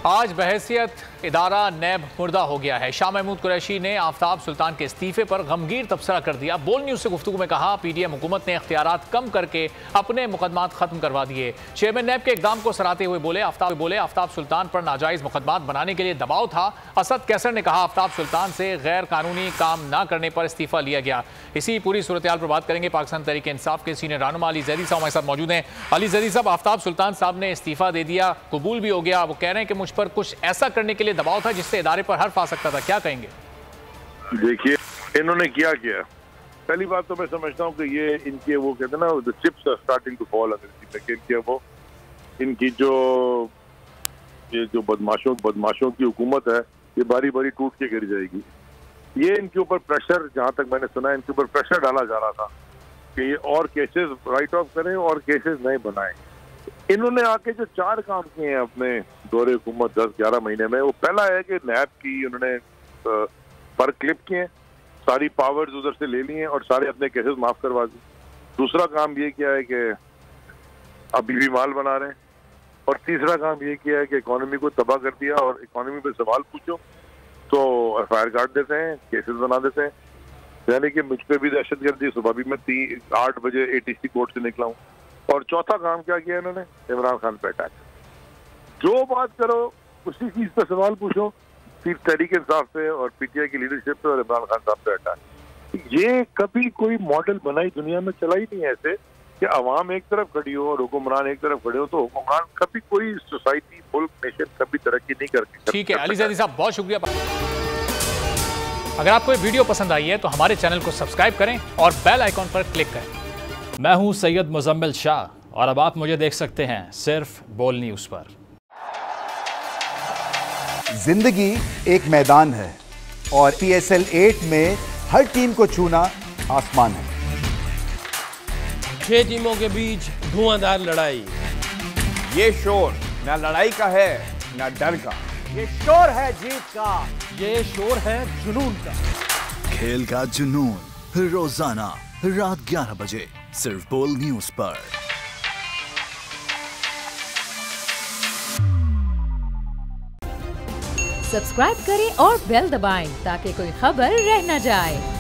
आज बहैसियत इदारा नैब मुर्दा हो गया है। शाह महमूद कुरैशी ने आफ्ताब सुल्तान के इस्तीफे पर गमगीर तबसरा कर दिया। बोल न्यूज से गुफ्तगू में कहा, पीडीएम हुकूमत ने इख्तियारात कम करके अपने मुकदमात खत्म करवा दिए। चेयरमैन नैब के इकदाम को सराहते हुए बोले, आफ्ताब सुल्तान पर नाजायज मुकदमात बनाने के लिए दबाव था। असद कैसर ने कहा, आफ्ताब सुल्तान से गैर कानूनी काम न करने पर इस्तीफा लिया गया। इसी पूरी सूरत हाल पर बात करेंगे। पाकिस्तान तहरीक इंसाफ के सीनियर रहनुमा अली जैदी साहब हमारे साथ मौजूद हैं। अली जैदी साहब, आफ्ताब सुल्तान साहब ने इस्तीफा दे दिया, कबूल भी हो गया। वो कह रहे हैं कि मुझ पर कुछ ऐसा करने के लिए दबाव था जिससे इदारे पर हर्फ आ सकता था। क्या कहेंगे? देखिए, इन्होंने क्या किया। पहली बात तो मैं समझता हूँ कि ये इनके वो कहते हैं ना, the chips are starting to fall अंग्रेजी में, इनके वो इनकी जो बदमाशों की हुकूमत है, ये बारी बारी टूट के गिर जाएगी। ये इनके ऊपर प्रेशर, जहाँ तक मैंने सुना है, इनके ऊपर प्रेशर डाला जा रहा था कि ये और केसेस राइट ऑफ करें और केसेस नहीं बनाएं। इन्होंने आके जो 4 काम किए हैं अपने दौरे हुकूमत 10-11 महीने में, वो पहला है कि नैब की उन्होंने पर क्लिप किए, सारी पावर्स उधर से ले लिए और सारे अपने केसेस माफ करवा दिए। दूसरा काम ये किया है कि अभी भी माल बना रहे हैं। और तीसरा काम ये किया है कि इकोनॉमी को तबाह कर दिया, और इकोनॉमी पे सवाल पूछो तो एफआईआर काट देते हैं, केसेस बना देते हैं। यानी कि मुझ पर भी दहशतगर्दी, सुबह भी मैं 8 बजे एटीसी कोर्ट से निकला हूँ। और चौथा काम क्या किया इन्होंने, इमरान खान पे अटैक। जो बात करो उसी चीज पे सवाल पूछो, सिर्फ तहरीक इंसाफ पे और पीटीआई की लीडरशिप पे और इमरान खान साहब पे अटैक। ये कभी कोई मॉडल बनाई दुनिया में चला ही नहीं है ऐसे कि अवाम एक तरफ खड़ी हो और हुक्मरान एक तरफ खड़े हो। तो हुक्मरान कभी कोई सोसाइटी, मुल्क, नेशन कभी तरक्की नहीं करती। ठीक है अली जैदी साहब, बहुत शुक्रिया। अगर आपको ये वीडियो पसंद आई है तो हमारे चैनल को सब्सक्राइब करें और बेल आइकॉन पर क्लिक करें। मैं हूं सैयद मुजम्मिल शाह और अब आप मुझे देख सकते हैं सिर्फ बोल न्यूज पर। जिंदगी एक मैदान है और PSL 8 में हर टीम को छूना आसमान है। 6 टीमों के बीच धुआंधार लड़ाई। ये शोर ना लड़ाई का है ना डर का, ये शोर है जीत का, ये शोर है जुनून का। खेल का जुनून रोजाना रात 11 बजे सिर्फ बोल न्यूज पर। सब्सक्राइब करें और बेल दबाएं ताकि कोई खबर रह न जाए।